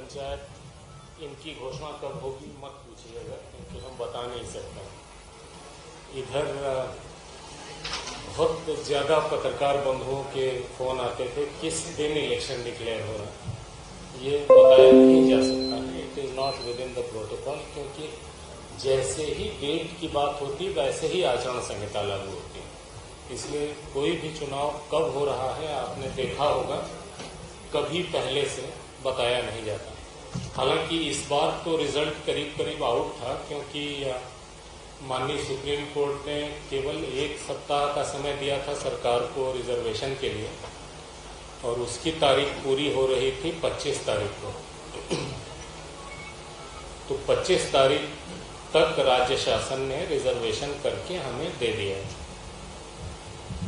पंचायत इनकी घोषणा कब होगी मत पूछिएगा, क्योंकि हम बता नहीं सकते। इधर बहुत ज़्यादा पत्रकार बंधुओं के फ़ोन आते थे किस दिन इलेक्शन डिक्लेयर हो रहा है, ये बताया नहीं जा सकता है। It is not with in the protocol, क्योंकि जैसे ही डेट की बात होती वैसे ही आचरण संहिता लागू होती है। इसलिए कोई भी चुनाव कब हो रहा है आपने देखा होगा, कभी पहले से बताया नहीं जाता। हालांकि इस बार तो रिजल्ट करीब करीब आउट था, क्योंकि माननीय सुप्रीम कोर्ट ने केवल 1 सप्ताह का समय दिया था सरकार को रिजर्वेशन के लिए, और उसकी तारीख पूरी हो रही थी 25 तारीख को। तो 25 तारीख तक राज्य शासन ने रिजर्वेशन करके हमें दे दिया है।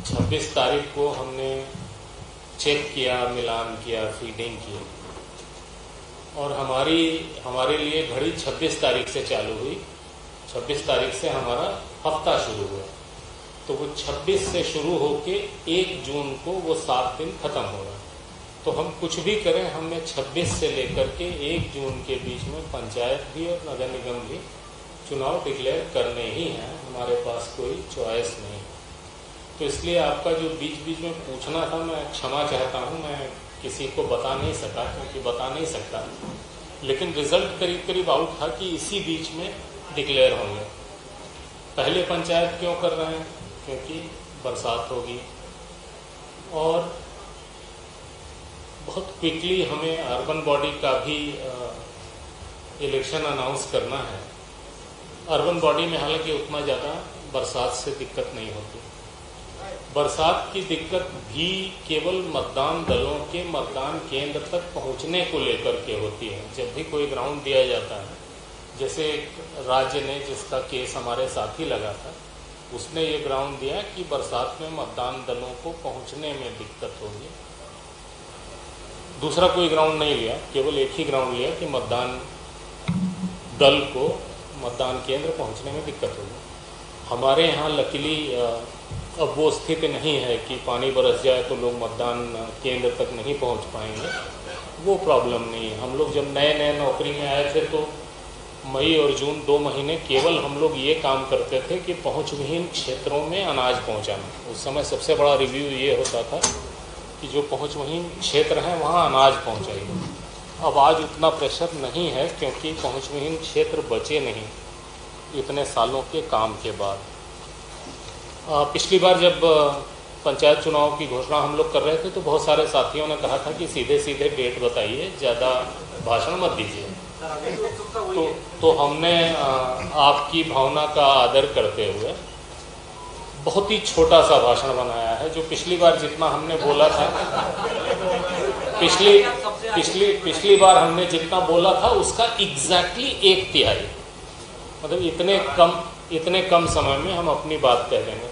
26 तारीख को हमने चेक किया, मिलान किया, फीडिंग की, और हमारे लिए घड़ी 26 तारीख से चालू हुई। 26 तारीख से हमारा हफ्ता शुरू हुआ, तो वो 26 से शुरू होके 1 जून को वो 7 दिन खत्म हो रहा। तो हम कुछ भी करें, हमें 26 से लेकर के 1 जून के बीच में पंचायत भी और नगर निगम भी चुनाव डिक्लेयर करने ही हैं। हमारे पास कोई चॉइस नहीं। तो इसलिए आपका जो बीच बीच में पूछना था, मैं क्षमा चाहता हूँ, मैं किसी को बता नहीं सका, क्योंकि बता नहीं सकता। लेकिन रिजल्ट करीब करीब आउट था कि इसी बीच में डिक्लेयर होंगे। पहले पंचायत क्यों कर रहे हैं? क्योंकि बरसात होगी और बहुत क्विकली हमें अर्बन बॉडी का भी इलेक्शन अनाउंस करना है। अर्बन बॉडी में हालांकि उतना ज़्यादा बरसात से दिक्कत नहीं होती। बरसात की दिक्कत भी केवल मतदान दलों के मतदान केंद्र तक पहुंचने को लेकर के होती है। जब भी कोई ग्राउंड दिया जाता है, जैसे एक राज्य ने जिसका केस हमारे साथ ही लगा था, उसने ये ग्राउंड दिया कि बरसात में मतदान दलों को पहुंचने में दिक्कत होगी। दूसरा कोई ग्राउंड नहीं लिया, केवल एक ही ग्राउंड लिया कि मतदान दल को मतदान केंद्र पहुंचने में दिक्कत होगी। हमारे यहाँ लकीली अब वो स्थिति नहीं है कि पानी बरस जाए तो लोग मतदान केंद्र तक नहीं पहुंच पाएंगे, वो प्रॉब्लम नहीं है। हम लोग जब नए नए नौकरी में आए थे तो मई और जून 2 महीने केवल हम लोग ये काम करते थे कि पहुंचविहीन क्षेत्रों में अनाज पहुंचाना। उस समय सबसे बड़ा रिव्यू ये होता था कि जो पहुंचविहीन क्षेत्र हैं वहाँ अनाज पहुंचाइए। अब आज उतना प्रेशर नहीं है, क्योंकि पहुंचविहीन क्षेत्र बचे नहीं इतने सालों के काम के बाद। पिछली बार जब पंचायत चुनाव की घोषणा हम लोग कर रहे थे तो बहुत सारे साथियों ने कहा था कि सीधे सीधे डेट बताइए, ज़्यादा भाषण मत दीजिए। तो हमने आपकी भावना का आदर करते हुए बहुत ही छोटा सा भाषण बनाया है। जो पिछली बार जितना हमने बोला था, पिछली बार हमने जितना बोला था उसका एग्जैक्टली 1/3, मतलब इतने कम समय में हम अपनी बात कह देंगे।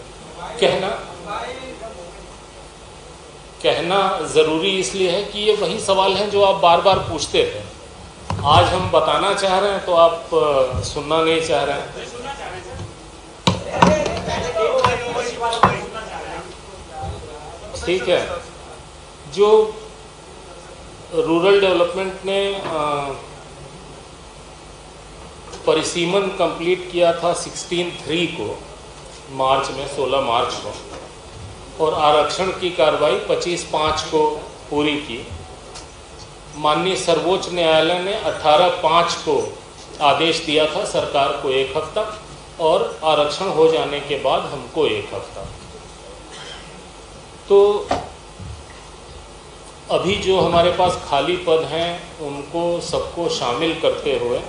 कहना ज़रूरी इसलिए है कि ये वही सवाल हैं जो आप बार बार पूछते थे। आज हम बताना चाह रहे हैं तो आप सुनना नहीं चाह रहे हैं। ठीक है, जो रूरल डेवलपमेंट ने परिसीमन कंप्लीट किया था 16/3 को, मार्च में 16 मार्च को, और आरक्षण की कार्रवाई 25/5 को पूरी की। माननीय सर्वोच्च न्यायालय ने 18/5 को आदेश दिया था सरकार को 1 हफ्ता, और आरक्षण हो जाने के बाद हमको 1 हफ्ता। तो अभी जो हमारे पास खाली पद हैं उनको सबको शामिल करते हुए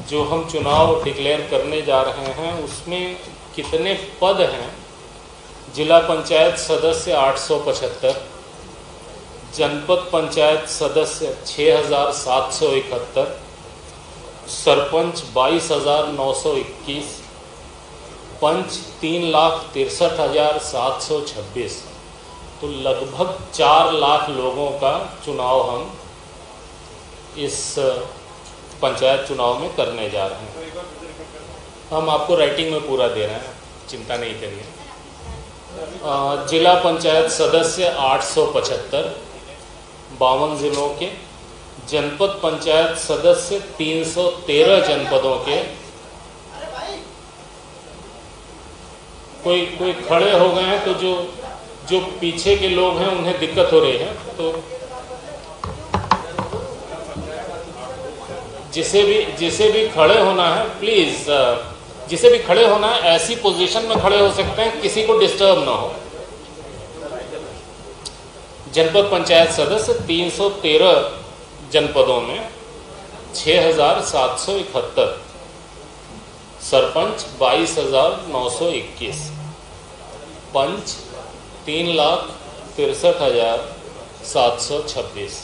जो हम चुनाव डिक्लेयर करने जा रहे हैं उसमें कितने पद हैं? जिला पंचायत सदस्य 875, जनपद पंचायत सदस्य 6771, सरपंच 22,921, पंच 3,63,726। तो लगभग 4 लाख लोगों का चुनाव हम इस पंचायत चुनाव में करने जा रहे हैं। हम आपको राइटिंग में पूरा दे रहे हैं, चिंता नहीं करिए। जिला पंचायत सदस्य 875 52 जिलों के, जनपद पंचायत सदस्य 313 जनपदों के। कोई खड़े हो गए हैं, तो जो पीछे के लोग हैं उन्हें दिक्कत हो रही है, तो जिसे भी खड़े होना है प्लीज, जिसे भी खड़े होना है ऐसी पोजीशन में खड़े हो सकते हैं किसी को डिस्टर्ब ना हो। जनपद पंचायत सदस्य 313 जनपदों में 6,771, सरपंच 22,921, पंच 3,63,726।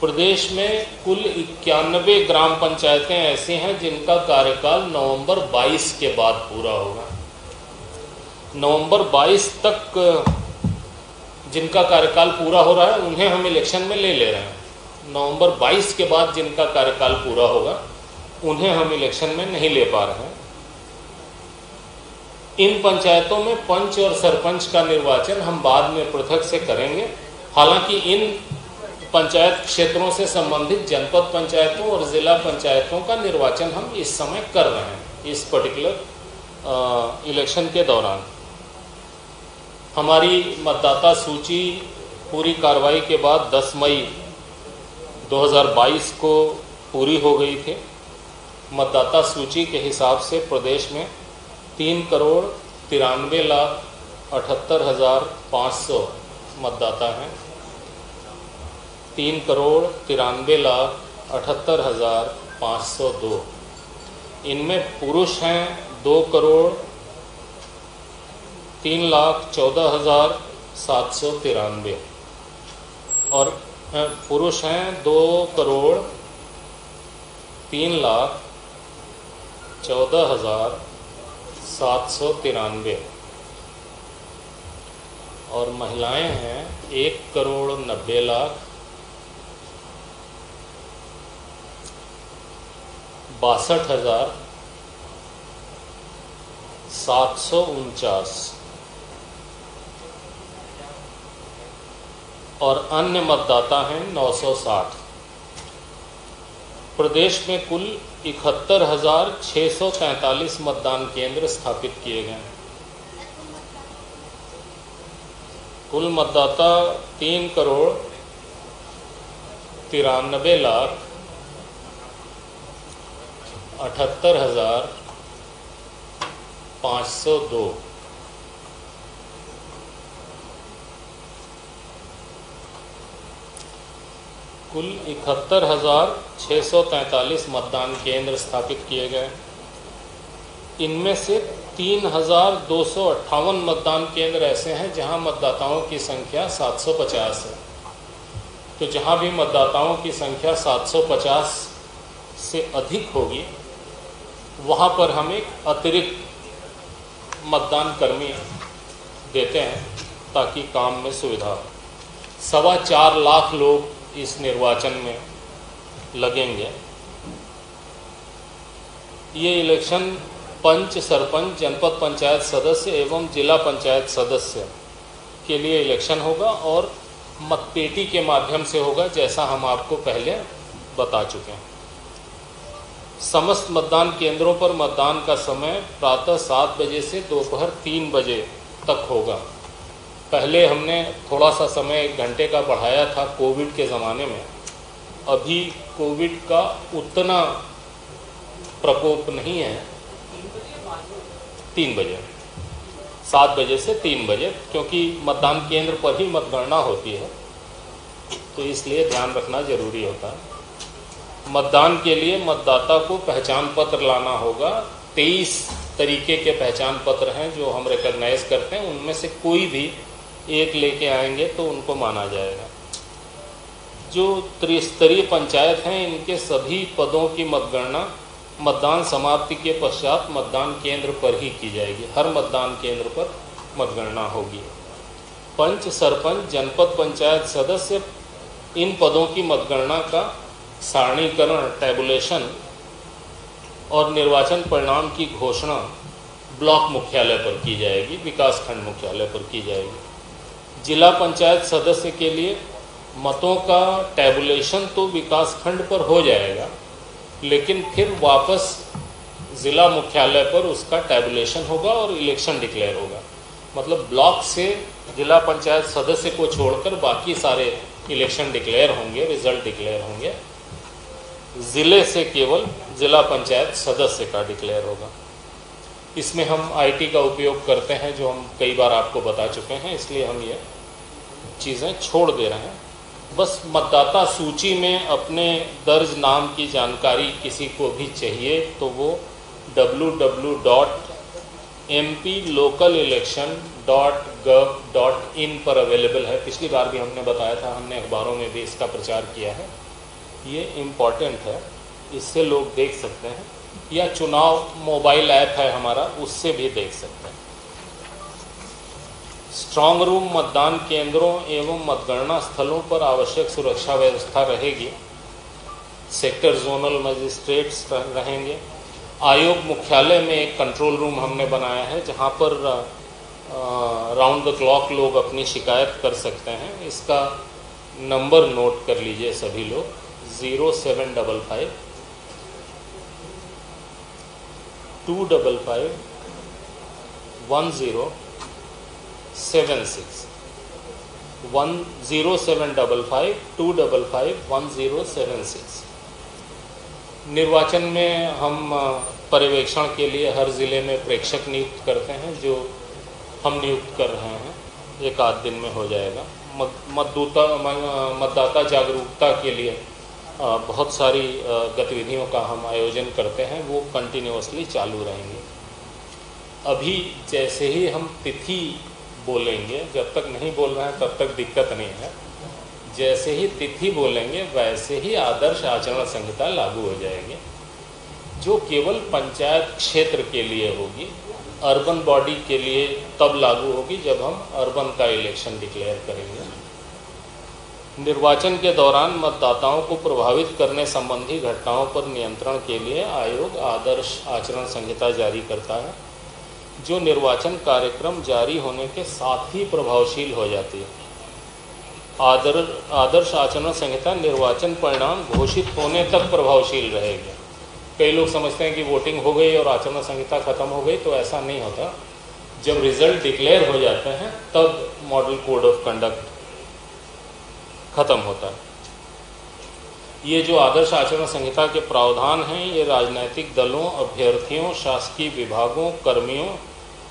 प्रदेश में कुल 91 ग्राम पंचायतें ऐसी हैं जिनका कार्यकाल नवंबर 22 के बाद पूरा होगा। नवंबर 22 तक जिनका कार्यकाल पूरा हो रहा है उन्हें हम इलेक्शन में ले रहे हैं। नवंबर 22 के बाद जिनका कार्यकाल पूरा होगा उन्हें हम इलेक्शन में नहीं ले पा रहे हैं। इन पंचायतों में पंच और सरपंच का निर्वाचन हम बाद में पृथक से करेंगे। हालांकि इन पंचायत क्षेत्रों से संबंधित जनपद पंचायतों और जिला पंचायतों का निर्वाचन हम इस समय कर रहे हैं। इस पर्टिकुलर इलेक्शन के दौरान हमारी मतदाता सूची पूरी कार्रवाई के बाद 10 मई 2022 को पूरी हो गई थी। मतदाता सूची के हिसाब से प्रदेश में 3,93,78,500 मतदाता हैं। 3,93,78,502। इनमें पुरुष हैं 2,03,14,793 और पुरुष हैं 2,03,14,793 और महिलाएं हैं 1,62,749 और अन्य मतदाता हैं 960। प्रदेश में कुल 71,643 मतदान केंद्र स्थापित किए गए। कुल मतदाता 3,93,78,502। कुल 71,643 मतदान केंद्र स्थापित किए गए। इनमें से 3,258 मतदान केंद्र ऐसे हैं जहां मतदाताओं की संख्या 750 है। तो जहां भी मतदाताओं की संख्या 750 से अधिक होगी वहां पर हम एक अतिरिक्त मतदान कर्मी देते हैं ताकि काम में सुविधा हो। 4.25 लाख लोग इस निर्वाचन में लगेंगे। ये इलेक्शन पंच, सरपंच, जनपद पंचायत सदस्य एवं जिला पंचायत सदस्य के लिए इलेक्शन होगा और मतपेटी के माध्यम से होगा, जैसा हम आपको पहले बता चुके हैं। समस्त मतदान केंद्रों पर मतदान का समय प्रातः 7 बजे से दोपहर 3 बजे तक होगा। पहले हमने थोड़ा सा समय 1 घंटे का बढ़ाया था कोविड के ज़माने में। अभी कोविड का उतना प्रकोप नहीं है। 3 बजे, 7 बजे से 3 बजे, क्योंकि मतदान केंद्र पर ही मतगणना होती है, तो इसलिए ध्यान रखना जरूरी होता है। मतदान के लिए मतदाता को पहचान पत्र लाना होगा। 23 तरीके के पहचान पत्र हैं जो हम रिकॉग्नाइज करते हैं। उनमें से कोई भी एक लेके आएंगे तो उनको माना जाएगा। जो त्रिस्तरीय पंचायत हैं इनके सभी पदों की मतगणना मतदान समाप्ति के पश्चात मतदान केंद्र पर ही की जाएगी। हर मतदान केंद्र पर मतगणना होगी। पंच, सरपंच, जनपद पंचायत सदस्य, इन पदों की मतगणना का सारणीकरण, टैबुलेशन और निर्वाचन परिणाम की घोषणा ब्लॉक मुख्यालय पर की जाएगी, विकासखंड मुख्यालय पर की जाएगी। जिला पंचायत सदस्य के लिए मतों का टैबुलेशन तो विकास खंड पर हो जाएगा, लेकिन फिर वापस ज़िला मुख्यालय पर उसका टैबुलेशन होगा और इलेक्शन डिक्लेयर होगा। मतलब ब्लॉक से जिला पंचायत सदस्य को छोड़कर बाकी सारे इलेक्शन डिक्लेयर होंगे, रिजल्ट डिक्लेयर होंगे। ज़िले से केवल जिला पंचायत सदस्य का डिक्लेयर होगा। इसमें हम आईटी का उपयोग करते हैं, जो हम कई बार आपको बता चुके हैं, इसलिए हम ये चीज़ें छोड़ दे रहे हैं। बस मतदाता सूची में अपने दर्ज नाम की जानकारी किसी को भी चाहिए तो वो www.mplocalelection.gov.in पर अवेलेबल है। पिछली बार भी हमने बताया था, हमने अखबारों में भी इसका प्रचार किया है। ये इम्पॉर्टेंट है, इससे लोग देख सकते हैं, या चुनाव मोबाइल ऐप है हमारा, उससे भी देख सकते हैं। स्ट्रांग रूम मतदान केंद्रों एवं मतगणना स्थलों पर आवश्यक सुरक्षा व्यवस्था रहेगी। सेक्टर जोनल मजिस्ट्रेट्स रहेंगे। आयोग मुख्यालय में एक कंट्रोल रूम हमने बनाया है, जहां पर राउंड द क्लॉक लोग अपनी शिकायत कर सकते हैं। इसका नंबर नोट कर लीजिए सभी लोग, 0755 255 1076 0755 255 1076। निर्वाचन में हम पर्यवेक्षण के लिए हर ज़िले में प्रेक्षक नियुक्त करते हैं, जो हम नियुक्त कर रहे हैं, एक आध दिन में हो जाएगा। मतदाता जागरूकता के लिए बहुत सारी गतिविधियों का हम आयोजन करते हैं, वो कंटिन्यूअसली चालू रहेंगे। अभी जैसे ही हम तिथि बोलेंगे, जब तक नहीं बोल रहे हैं तब तक दिक्कत नहीं है, जैसे ही तिथि बोलेंगे वैसे ही आदर्श आचरण संहिता लागू हो जाएगी, जो केवल पंचायत क्षेत्र के लिए होगी। अर्बन बॉडी के लिए तब लागू होगी जब हम अर्बन का इलेक्शन डिक्लेयर करेंगे। निर्वाचन के दौरान मतदाताओं को प्रभावित करने संबंधी घटनाओं पर नियंत्रण के लिए आयोग आदर्श आचरण संहिता जारी करता है, जो निर्वाचन कार्यक्रम जारी होने के साथ ही प्रभावशील हो जाती है। आदर्श आचरण संहिता निर्वाचन परिणाम घोषित होने तक प्रभावशील रहेगी। कई लोग समझते हैं कि वोटिंग हो गई और आचरण संहिता खत्म हो गई, तो ऐसा नहीं होता। जब रिजल्ट डिक्लेयर हो जाते हैं तब मॉडल कोड ऑफ कंडक्ट खत्म होता है। ये जो आदर्श आचरण संहिता के प्रावधान हैं, ये राजनीतिक दलों, अभ्यर्थियों, शासकीय विभागों, कर्मियों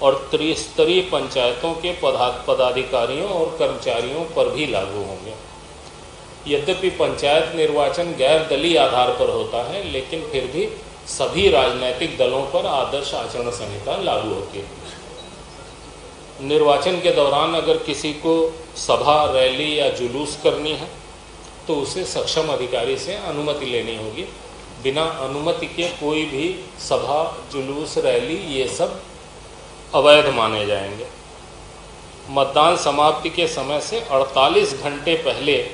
और त्रिस्तरीय पंचायतों के पदाधिकारियों और कर्मचारियों पर भी लागू होंगे। यद्यपि पंचायत निर्वाचन गैर दलीय आधार पर होता है, लेकिन फिर भी सभी राजनीतिक दलों पर आदर्श आचरण संहिता लागू होती है। निर्वाचन के दौरान अगर किसी को सभा, रैली या जुलूस करनी है तो उसे सक्षम अधिकारी से अनुमति लेनी होगी। बिना अनुमति के कोई भी सभा, जुलूस, रैली ये सब अवैध माने जाएंगे। मतदान समाप्ति के समय से 48 घंटे पहले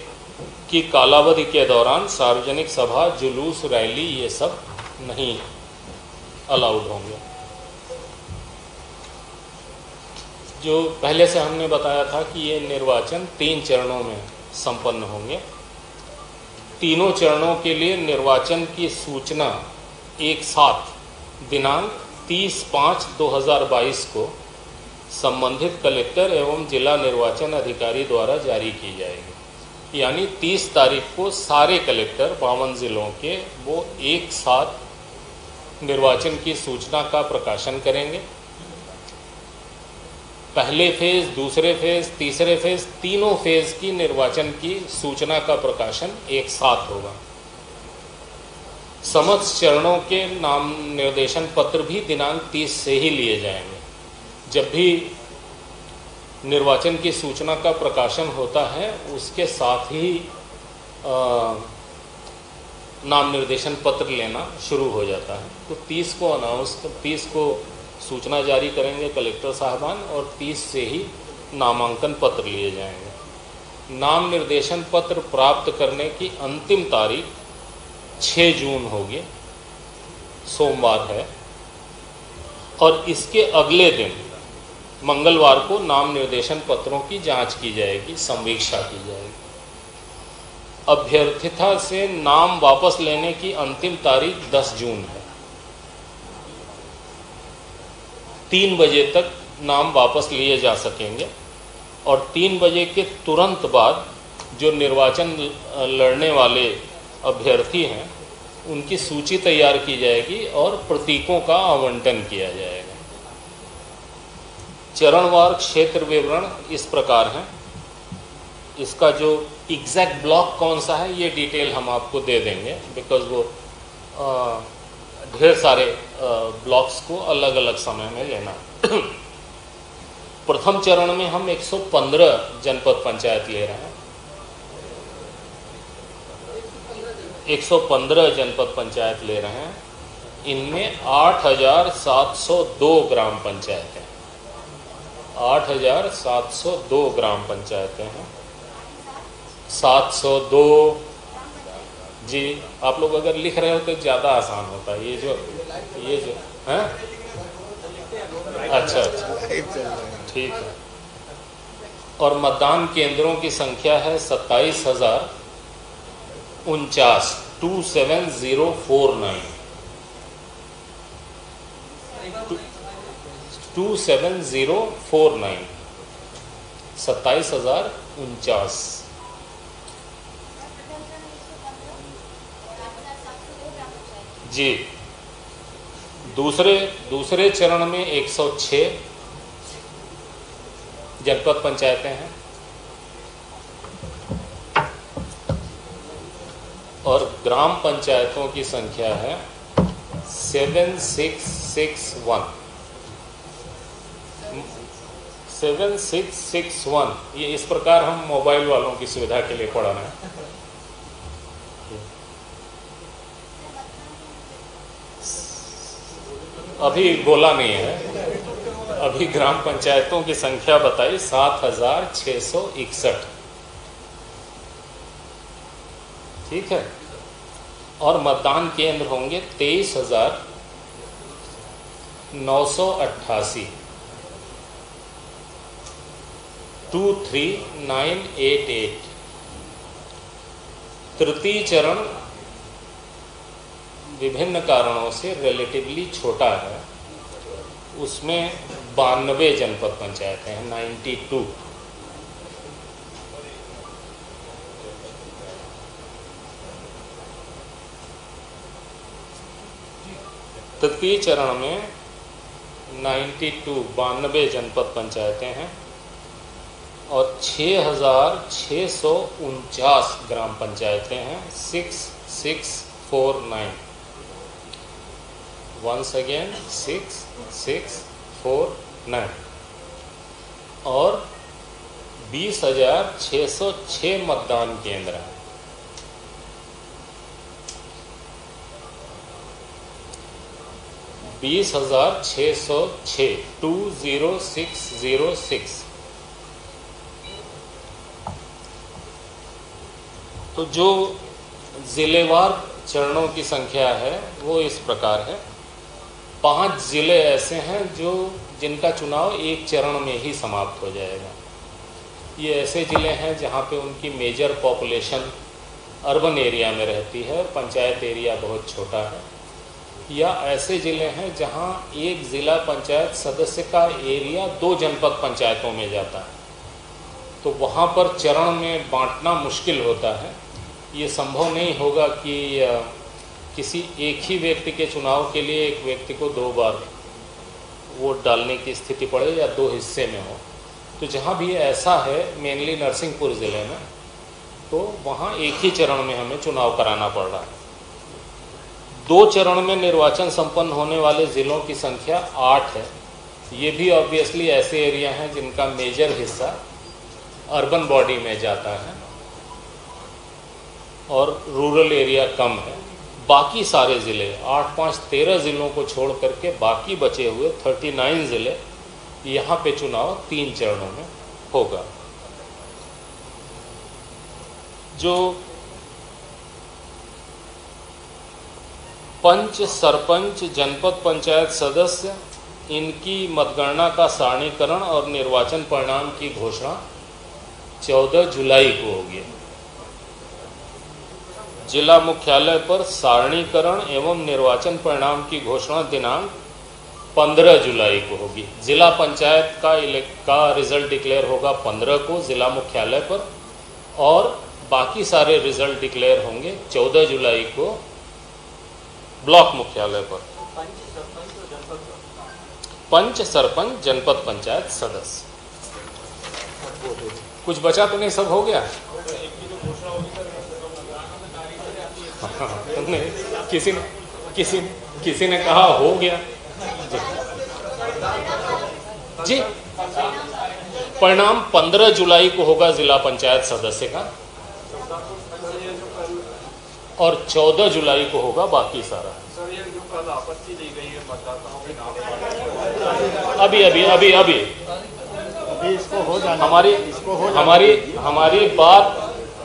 की कालावधि के दौरान सार्वजनिक सभा, जुलूस, रैली ये सब नहीं अलाउड होंगे। जो पहले से हमने बताया था कि ये निर्वाचन 3 चरणों में संपन्न होंगे। तीनों चरणों के लिए निर्वाचन की सूचना एक साथ दिनांक 30/5/2022 को संबंधित कलेक्टर एवं जिला निर्वाचन अधिकारी द्वारा जारी की जाएगी। यानी 30 तारीख को सारे कलेक्टर 52 जिलों के वो एक साथ निर्वाचन की सूचना का प्रकाशन करेंगे। पहले फेज, दूसरे फेज, तीसरे फेज, तीनों फेज की निर्वाचन की सूचना का प्रकाशन एक साथ होगा। समस्त चरणों के नाम निर्देशन पत्र भी दिनांक 30 से ही लिए जाएंगे। जब भी निर्वाचन की सूचना का प्रकाशन होता है, उसके साथ ही नाम निर्देशन पत्र लेना शुरू हो जाता है। तो 30 को सूचना जारी करेंगे कलेक्टर साहबान और 30 से ही नामांकन पत्र लिए जाएंगे। नाम निर्देशन पत्र प्राप्त करने की अंतिम तारीख 6 जून होगी, सोमवार है, और इसके अगले दिन मंगलवार को नाम निर्देशन पत्रों की जांच की जाएगी, संवीक्षा की जाएगी। अभ्यर्थिता से नाम वापस लेने की अंतिम तारीख 10 जून है। 3 बजे तक नाम वापस लिए जा सकेंगे और 3 बजे के तुरंत बाद जो निर्वाचन लड़ने वाले अभ्यर्थी हैं उनकी सूची तैयार की जाएगी और प्रतीकों का आवंटन किया जाएगा। चरणवार क्षेत्र विवरण इस प्रकार हैं। इसका जो एग्जैक्ट ब्लॉक कौन सा है ये डिटेल हम आपको दे देंगे, बिकॉज वो ढेर सारे ब्लॉक्स को अलग अलग समय में लेना। प्रथम चरण में हम 115 जनपद पंचायत ले रहे हैं। 115 जनपद पंचायत ले रहे हैं। इनमें 8,702 ग्राम पंचायतें 8,702 ग्राम पंचायतें हैं। 702 जी, आप लोग अगर लिख रहे हो तो ज़्यादा आसान होता है। ये जो हैं, अच्छा ठीक है। और मतदान केंद्रों की संख्या है 27,049 27049 27049 27,049। जी, दूसरे चरण में 106 जनपद पंचायतें हैं और ग्राम पंचायतों की संख्या है 7661। 7661 ये इस प्रकार हम मोबाइल वालों की सुविधा के लिए पढ़ा रहे हैं। अभी बोला नहीं है, अभी ग्राम पंचायतों की संख्या बताई 7,661। ठीक है। और मतदान केंद्र होंगे 23,988 23988। तृतीय चरण विभिन्न कारणों से रिलेटिवली छोटा है। उसमें 92 जनपद पंचायतें हैं, 92। तृतीय चरण में 92 जनपद पंचायतें हैं और 6,649 ग्राम पंचायतें हैं। 6649। वंस अगेन 6649 और 20,606 मतदान केंद्र हैं। 20,606 20606। तो जो जिलेवार चरणों की संख्या है वो इस प्रकार है। 5 जिले ऐसे हैं जिनका चुनाव एक चरण में ही समाप्त हो जाएगा। ये ऐसे जिले हैं जहाँ पे उनकी मेजर पॉपुलेशन अर्बन एरिया में रहती है, पंचायत एरिया बहुत छोटा है। या ऐसे जिले हैं जहाँ एक ज़िला पंचायत सदस्य का एरिया 2 जनपद पंचायतों में जाता है, तो वहाँ पर चरण में बांटना मुश्किल होता है। ये संभव नहीं होगा कि किसी एक ही व्यक्ति के चुनाव के लिए एक व्यक्ति को 2 बार वोट डालने की स्थिति पड़े या 2 हिस्से में हो। तो जहाँ भी ऐसा है, मेनली नरसिंहपुर ज़िले में, तो वहाँ एक ही चरण में हमें चुनाव कराना पड़ रहा है। 2 चरण में निर्वाचन संपन्न होने वाले ज़िलों की संख्या 8 है। ये भी ऑब्वियसली ऐसे एरिया हैं जिनका मेजर हिस्सा अर्बन बॉडी में जाता है और रूरल एरिया कम है। बाकी सारे ज़िले 8, 5, 13 ज़िलों को छोड़ करके बाकी बचे हुए 39 ज़िले, यहाँ पे चुनाव 3 चरणों में होगा। जो पंच, सरपंच, जनपद पंचायत सदस्य, इनकी मतगणना का सारणीकरण और निर्वाचन परिणाम की घोषणा 14 जुलाई को होगी। जिला मुख्यालय पर सारणीकरण एवं निर्वाचन परिणाम की घोषणा दिनांक 15 जुलाई को होगी। जिला पंचायत का रिजल्ट डिक्लेयर होगा 15 को जिला मुख्यालय पर, और बाकी सारे रिजल्ट डिक्लेयर होंगे 14 जुलाई को ब्लॉक मुख्यालय पर। पंच, सरपंच, जनपद पंचायत सदस्य। कुछ बचा तो नहीं, सब हो गया? किसी ने कहा हो गया जी। परिणाम 15 जुलाई को होगा जिला पंचायत सदस्य का, और 14 जुलाई को होगा बाकी सारा। सर, ये जो कल आपत्ति दी गई है मतदाताओं के नाम, अभी इसको हो जाने, हमारी बात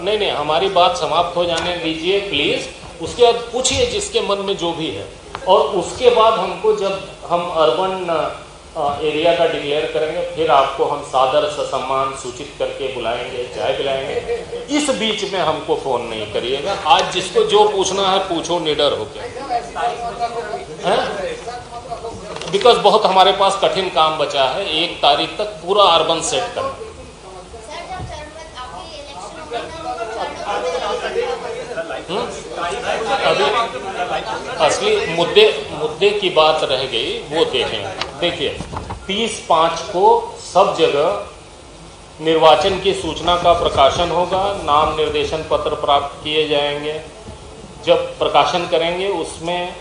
नहीं, हमारी बात समाप्त हो जाने दीजिए प्लीज। उसके बाद पूछिए जिसके मन में जो भी है, और उसके बाद हमको, जब हम अर्बन एरिया का डिक्लेयर करेंगे, फिर आपको हम सादर ससम्मान सूचित करके बुलाएंगे, चाय पिलाएंगे। इस बीच में हमको फोन नहीं करिएगा। आज जिसको जो पूछना है पूछो, निडर होकर, बिकॉज बहुत हमारे पास कठिन काम बचा है। 1 तारीख तक पूरा अर्बन सेट करना। अभी असली मुद्दे की बात रह गई, वो देखें। देखिए 30/5 को सब जगह निर्वाचन की सूचना का प्रकाशन होगा, नाम निर्देशन पत्र प्राप्त किए जाएंगे। जब प्रकाशन करेंगे उसमें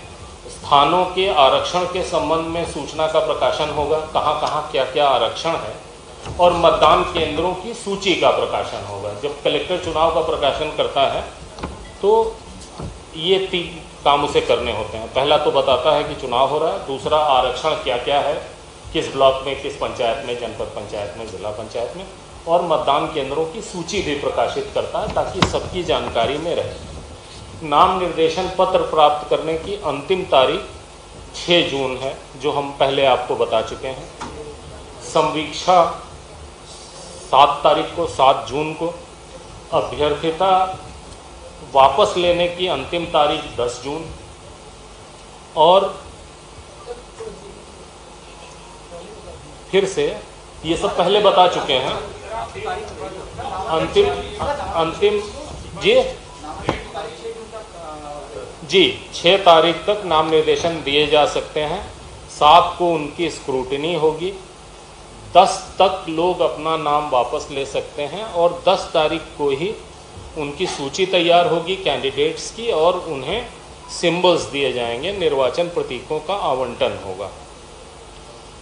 स्थानों के आरक्षण के संबंध में सूचना का प्रकाशन होगा, कहाँ कहाँ क्या क्या आरक्षण है, और मतदान केंद्रों की सूची का प्रकाशन होगा। जब कलेक्टर चुनाव का प्रकाशन करता है तो ये 3 काम उसे करने होते हैं। पहला तो बताता है कि चुनाव हो रहा है, दूसरा आरक्षण क्या क्या है, किस ब्लॉक में, किस पंचायत में, जनपद पंचायत में, जिला पंचायत में, और मतदान केंद्रों की सूची भी प्रकाशित करता है ताकि सबकी जानकारी में रहे। नाम निर्देशन पत्र प्राप्त करने की अंतिम तारीख 6 जून है, जो हम पहले आपको बता चुके हैं। संवीक्षा 7 तारीख को, 7 जून को। अभ्यर्थिता वापस लेने की अंतिम तारीख 10 जून, और फिर से ये सब पहले बता चुके हैं। अंतिम जी 6 तारीख तक नाम निर्देशन दिए जा सकते हैं। 7 को उनकी स्क्रूटिनी होगी। 10 तक लोग अपना नाम वापस ले सकते हैं, और 10 तारीख को ही उनकी सूची तैयार होगी कैंडिडेट्स की, और उन्हें सिंबल्स दिए जाएंगे, निर्वाचन प्रतीकों का आवंटन होगा।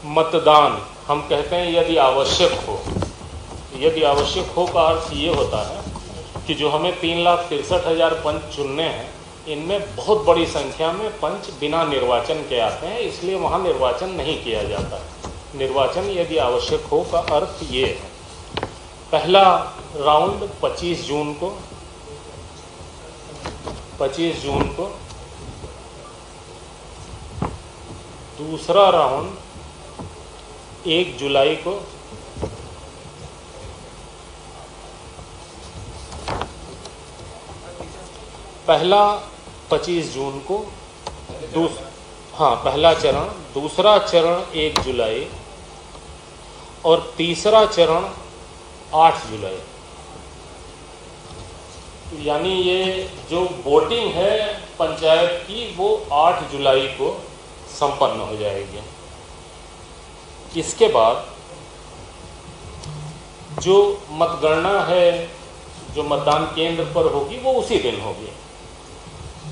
मतदान हम कहते हैं यदि आवश्यक हो। यदि आवश्यक हो का अर्थ ये होता है कि जो हमें 3,63,000 पंच चुनने हैं, इनमें बहुत बड़ी संख्या में पंच बिना निर्वाचन के आते हैं, इसलिए वहाँ निर्वाचन नहीं किया जाता। निर्वाचन यदि आवश्यक हो का अर्थ ये है। पहला राउंड 25 जून को, 25 जून को। दूसरा राउंड 1 जुलाई को। पहला 25 जून को, पहला चरण। दूसरा चरण 1 जुलाई, और तीसरा चरण 8 जुलाई। यानी ये जो वोटिंग है पंचायत की, वो 8 जुलाई को संपन्न हो जाएगी। इसके बाद जो मतगणना है, जो मतदान केंद्र पर होगी, वो उसी दिन होगी।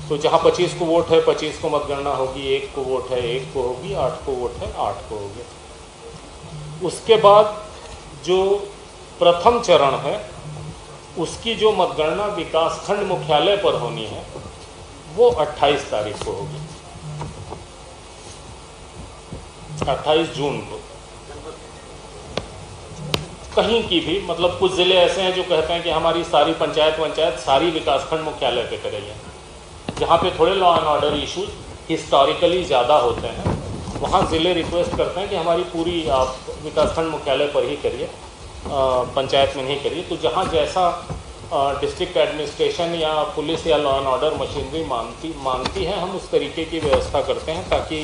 तो जहाँ 25 को वोट है 25 को मतगणना होगी, 1 को वोट है 1 को होगी, 8 को वोट है 8 को होगी। उसके बाद जो प्रथम चरण है, उसकी जो मतगणना विकासखंड मुख्यालय पर होनी है, वो 28 तारीख को होगी, 28 जून को। कहीं की भी, मतलब कुछ ज़िले ऐसे हैं जो कहते हैं कि हमारी सारी पंचायत सारी विकासखंड मुख्यालय पे करेंगे। जहाँ पे थोड़े law and order issues historically ज़्यादा होते हैं, वहाँ ज़िले रिक्वेस्ट करते हैं कि हमारी पूरी आप विकासखंड मुख्यालय पर ही करिए, पंचायत में नहीं करिए। तो जहाँ जैसा डिस्ट्रिक्ट एडमिनिस्ट्रेशन या पुलिस या लॉ एंड ऑर्डर मशीनरी मांगती है, हम उस तरीके की व्यवस्था करते हैं ताकि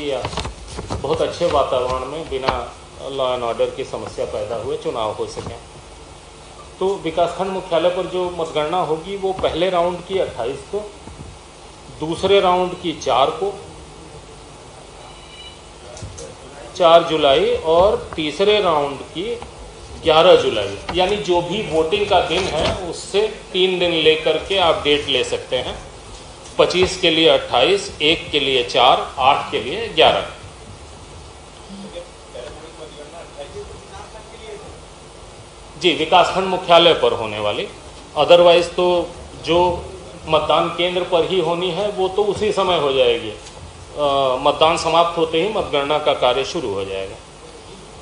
बहुत अच्छे वातावरण में बिना लॉ एंड ऑर्डर की समस्या पैदा हुए चुनाव हो सकें। तो विकासखंड मुख्यालय पर जो मतगणना होगी वो पहले राउंड की 28 को, दूसरे राउंड की 4 जुलाई और तीसरे राउंड की 11 जुलाई, यानी जो भी वोटिंग का दिन है उससे 3 दिन लेकर के आप डेट ले सकते हैं। 25 के लिए 28, 1 के लिए 4, 8 के लिए 11। जी, विकासखंड मुख्यालय पर होने वाली, अदरवाइज तो जो मतदान केंद्र पर ही होनी है वो तो उसी समय हो जाएगी। मतदान समाप्त होते ही मतगणना का कार्य शुरू हो जाएगा।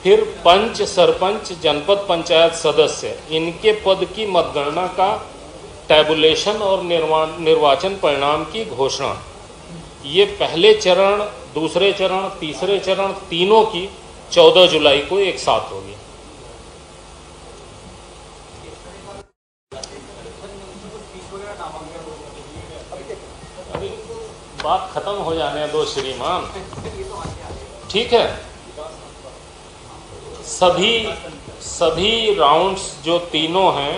फिर पंच, सरपंच, जनपद पंचायत सदस्य, इनके पद की मतगणना का टैबुलेशन और निर्वाचन परिणाम की घोषणा, ये पहले चरण, दूसरे चरण, तीसरे चरण तीनों की 14 जुलाई को एक साथ होगी। अभी बात खत्म हो जाने दो श्रीमान, ठीक है। सभी राउंड्स जो तीनों हैं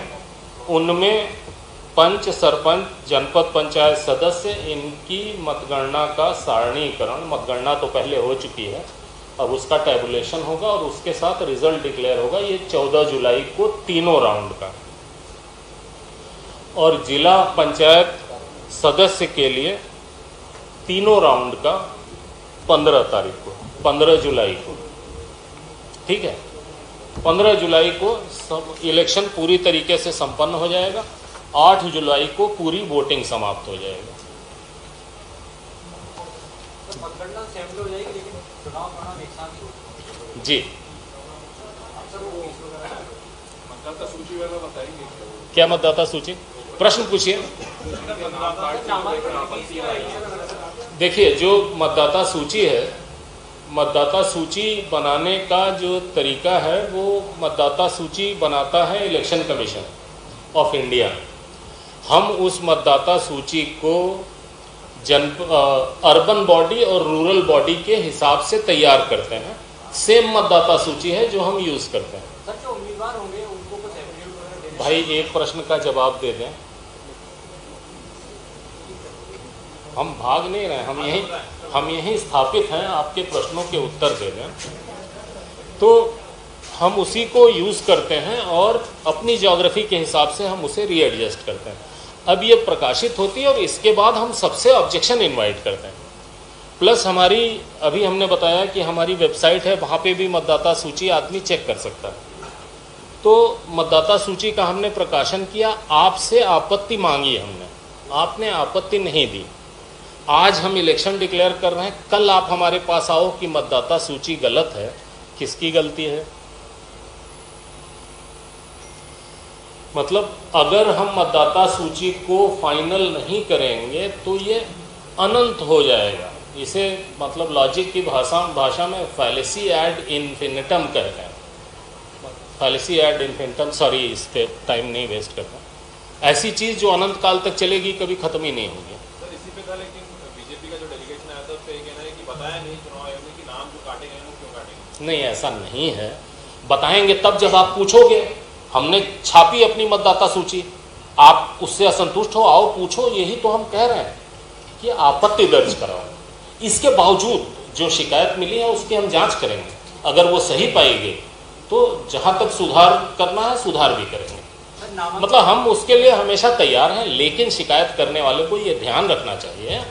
उनमें पंच, सरपंच, जनपद पंचायत सदस्य, इनकी मतगणना का सारणीकरण, मतगणना तो पहले हो चुकी है, अब उसका टैबुलेशन होगा और उसके साथ रिजल्ट डिक्लेयर होगा। ये 14 जुलाई को तीनों राउंड का। और जिला पंचायत सदस्य के लिए तीनों राउंड का 15 तारीख को, 15 जुलाई को, ठीक है। 15 जुलाई को सब इलेक्शन पूरी तरीके से संपन्न हो जाएगा। 8 जुलाई को पूरी वोटिंग समाप्त हो जाएगा। मतगणना सेम हो जाएगी लेकिन चुनाव परिणाम एक साथ ही होगा। जी, मतदाता सूची वगैरह बताएंगे क्या मतदाता सूची? प्रश्न पूछिए। देखिए, जो मतदाता सूची है, मतदाता सूची बनाने का जो तरीका है वो मतदाता सूची बनाता है इलेक्शन कमीशन ऑफ इंडिया। हम उस मतदाता सूची को अर्बन बॉडी और रूरल बॉडी के हिसाब से तैयार करते हैं। सेम मतदाता सूची है जो हम यूज़ करते हैं। सर, जो उम्मीदवार होंगे उनको कुछ एफिडेविट वगैरह देने? भाई, एक प्रश्न का जवाब दे दें। हम भाग नहीं रहे, हम यहीं स्थापित हैं, आपके प्रश्नों के उत्तर दे दें तो हम उसी को यूज़ करते हैं और अपनी ज्योग्राफी के हिसाब से हम उसे रीएडजस्ट करते हैं। अब ये प्रकाशित होती है और इसके बाद हम सबसे ऑब्जेक्शन इनवाइट करते हैं। प्लस हमारी, अभी हमने बताया कि हमारी वेबसाइट है, वहाँ पे भी मतदाता सूची आदमी चेक कर सकता है। तो मतदाता सूची का हमने प्रकाशन किया, आपसे आपत्ति मांगी हमने, आपने आपत्ति नहीं दी। आज हम इलेक्शन डिक्लेयर कर रहे हैं, कल आप हमारे पास आओ कि मतदाता सूची गलत है। किसकी गलती है? मतलब अगर हम मतदाता सूची को फाइनल नहीं करेंगे तो ये अनंत हो जाएगा। इसे मतलब लॉजिक की भाषा में फैलेसी एड इन्फिनिटम कहते हैं। फैलेसी एड इन्फिनिटम, सॉरी, इस पे टाइम नहीं वेस्ट करता। ऐसी चीज़ जो अनंत काल तक चलेगी, कभी ख़त्म ही नहीं होगी। सर, इसी पे था, लेकिन बीजेपी का जो डेलीगेशन आया था उस पे ये कहना है कि बताया नहीं चुनाव आयोग ने कि नाम जो काटे गए वो क्यों काटे गए। नहीं, ऐसा नहीं है। बताएंगे तब जब आप पूछोगे। हमने छापी अपनी मतदाता सूची, आप उससे असंतुष्ट हो, आओ पूछो, यही तो हम कह रहे हैं कि आपत्ति दर्ज कराओ। इसके बावजूद जो शिकायत मिली है उसकी हम जांच करेंगे। अगर वो सही पाई गई तो जहां तक सुधार करना है सुधार भी करेंगे। मतलब हम उसके लिए हमेशा तैयार हैं, लेकिन शिकायत करने वाले को ये ध्यान रखना चाहिए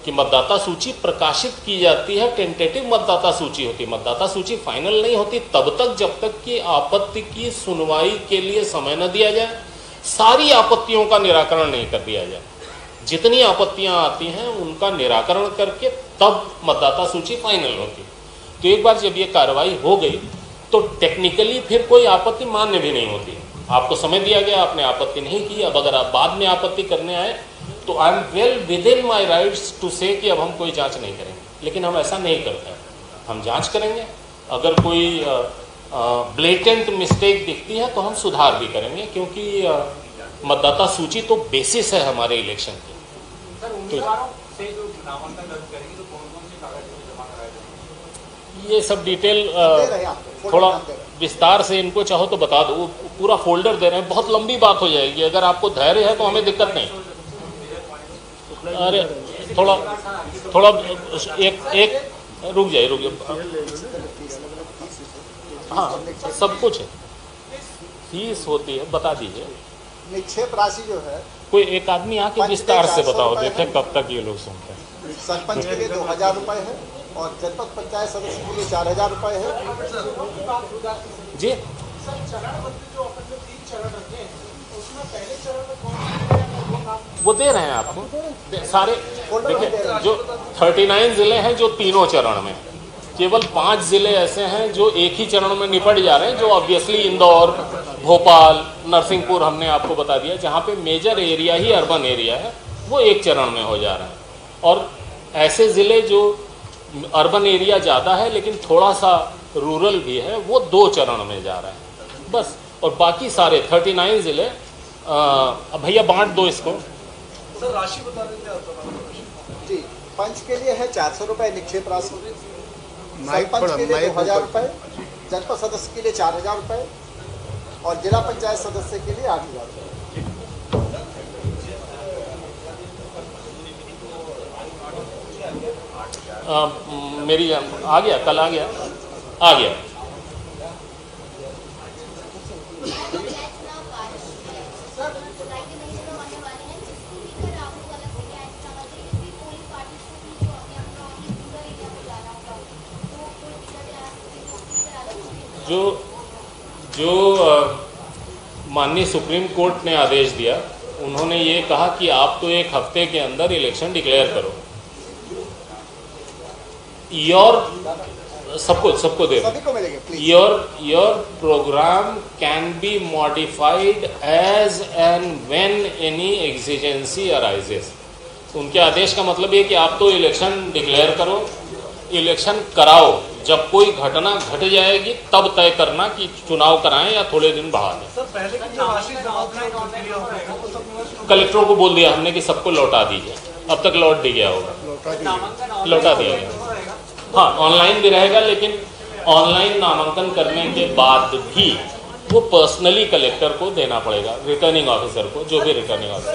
कि मतदाता सूची प्रकाशित की जाती है, टेंटेटिव मतदाता सूची होती है। मतदाता सूची फाइनल नहीं होती तब तक जब तक कि आपत्ति की सुनवाई के लिए समय न दिया जाए, सारी आपत्तियों का निराकरण नहीं कर दिया जाए। जितनी आपत्तियां आती हैं उनका निराकरण करके तब मतदाता सूची फाइनल होती। तो एक बार जब ये कार्रवाई हो गई तो टेक्निकली फिर कोई आपत्ति मान्य भी नहीं होती। आपको समय दिया गया, आपने आपत्ति नहीं की। अब अगर आप बाद में आपत्ति करने आए तो I am well within my rights to say कि अब हम कोई जांच नहीं करेंगे, लेकिन हम ऐसा नहीं करते हैं। हम जांच करेंगे, अगर कोई ब्लेटेंट मिस्टेक दिखती है तो हम सुधार भी करेंगे, क्योंकि मतदाता सूची तो बेसिस है हमारे इलेक्शन की। सर उम्मीदवारों से जो नामांकन दर्ज करेंगे तो कौन-कौन से कागज जमा कराए जाएंगे? ये सब डिटेल दे रहे हैं आपको, थोड़ा फोल्डर दे रहे हैं। विस्तार से इनको चाहो तो बता दो, वो पूरा फोल्डर दे रहे हैं, बहुत लंबी बात हो जाएगी। अगर आपको धैर्य है तो हमें दिक्कत नहीं। अरे थोड़ा एक रुक जाइए। हाँ सब कुछ है, फीस होती है, बता दीजिए। निक्षेप राशि जो है कोई एक आदमी आके पंच विस्तार से 400 बताओ, रुपए देखें है। कब तक ये लोग सुनते हैं। सरपंच के लिए 2000 रुपये है और जनपद पंचायत सदस्य के लिए 4000 रुपये है। जी वो दे रहे हैं आपको सारे। देखिए जो 39 जिले हैं जो तीनों चरण में, केवल 5 जिले ऐसे हैं जो एक ही चरण में निपट जा रहे हैं, जो ऑब्वियसली इंदौर, भोपाल, नरसिंहपुर हमने आपको बता दिया। जहाँ पे मेजर एरिया ही अर्बन एरिया है वो एक चरण में हो जा रहा है, और ऐसे ज़िले जो अर्बन एरिया ज़्यादा है लेकिन थोड़ा सा रूरल भी है वो 2 चरण में जा रहा है बस। और बाकी सारे 39 ज़िले भैया बांट दो इसको। सर राशि बता देते हैं जी, पंच के लिए है 400 रुपये निक्षेप राशि, सरपंच के लिए 2000 रुपये, जनपद सदस्य के लिए 4000 रुपये और जिला पंचायत सदस्य के लिए 8000 रुपये। मेरी आ गया, कल आ गया। जो माननीय सुप्रीम कोर्ट ने आदेश दिया, उन्होंने ये कहा कि आप तो 1 हफ्ते के अंदर इलेक्शन डिक्लेयर करो। सबको दे सभी को मिलेंगे please. Your program can be modified as and when any exigency arises. उनके आदेश का मतलब ये कि आप तो इलेक्शन डिक्लेयर करो, इलेक्शन कराओ, जब कोई घटना घट जाएगी तब तय करना कि चुनाव कराएं या थोड़े दिन बढ़ा दें। सर पहले की राशि जमा कराएगा कलेक्टरों को बोल दिया हमने कि सबको लौटा दीजिए, अब तक लौट भी गया होगा, लौटा दिया गया। हाँ ऑनलाइन भी रहेगा, लेकिन ऑनलाइन नामांकन करने के बाद भी वो पर्सनली कलेक्टर को देना पड़ेगा, रिटर्निंग ऑफिसर को, जो भी रिटर्निंग ऑफिसर।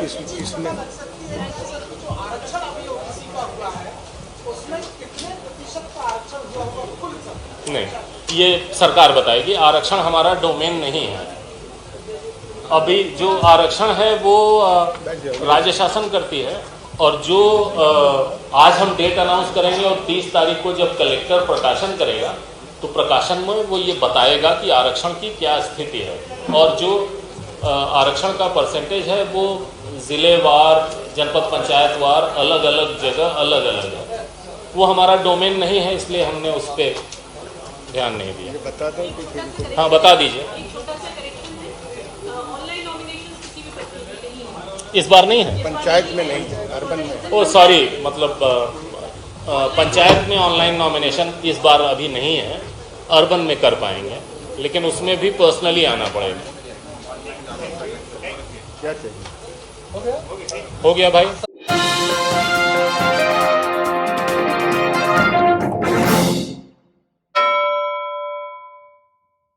नहीं, ये सरकार बताएगी, आरक्षण हमारा डोमेन नहीं है। अभी जो आरक्षण है वो राज्य शासन करती है, और जो आज हम डेट अनाउंस करेंगे और 30 तारीख को जब कलेक्टर प्रकाशन करेगा तो प्रकाशन में वो ये बताएगा कि आरक्षण की क्या स्थिति है, और जो आरक्षण का परसेंटेज है वो ज़िलेवार, जनपद पंचायत वार, अलग अलग जगह अलग अलग है। वो हमारा डोमेन नहीं है, इसलिए हमने उस पर ध्यान नहीं दिया। बता दो। हाँ बता दीजिए। इस बार नहीं है, पंचायत में नहीं, अर्बन में। ओ सॉरी, मतलब पंचायत में ऑनलाइन नॉमिनेशन इस बार अभी नहीं है, अर्बन में कर पाएंगे, लेकिन उसमें भी पर्सनली आना पड़ेगा। क्या चाहिए? हो गया भाई।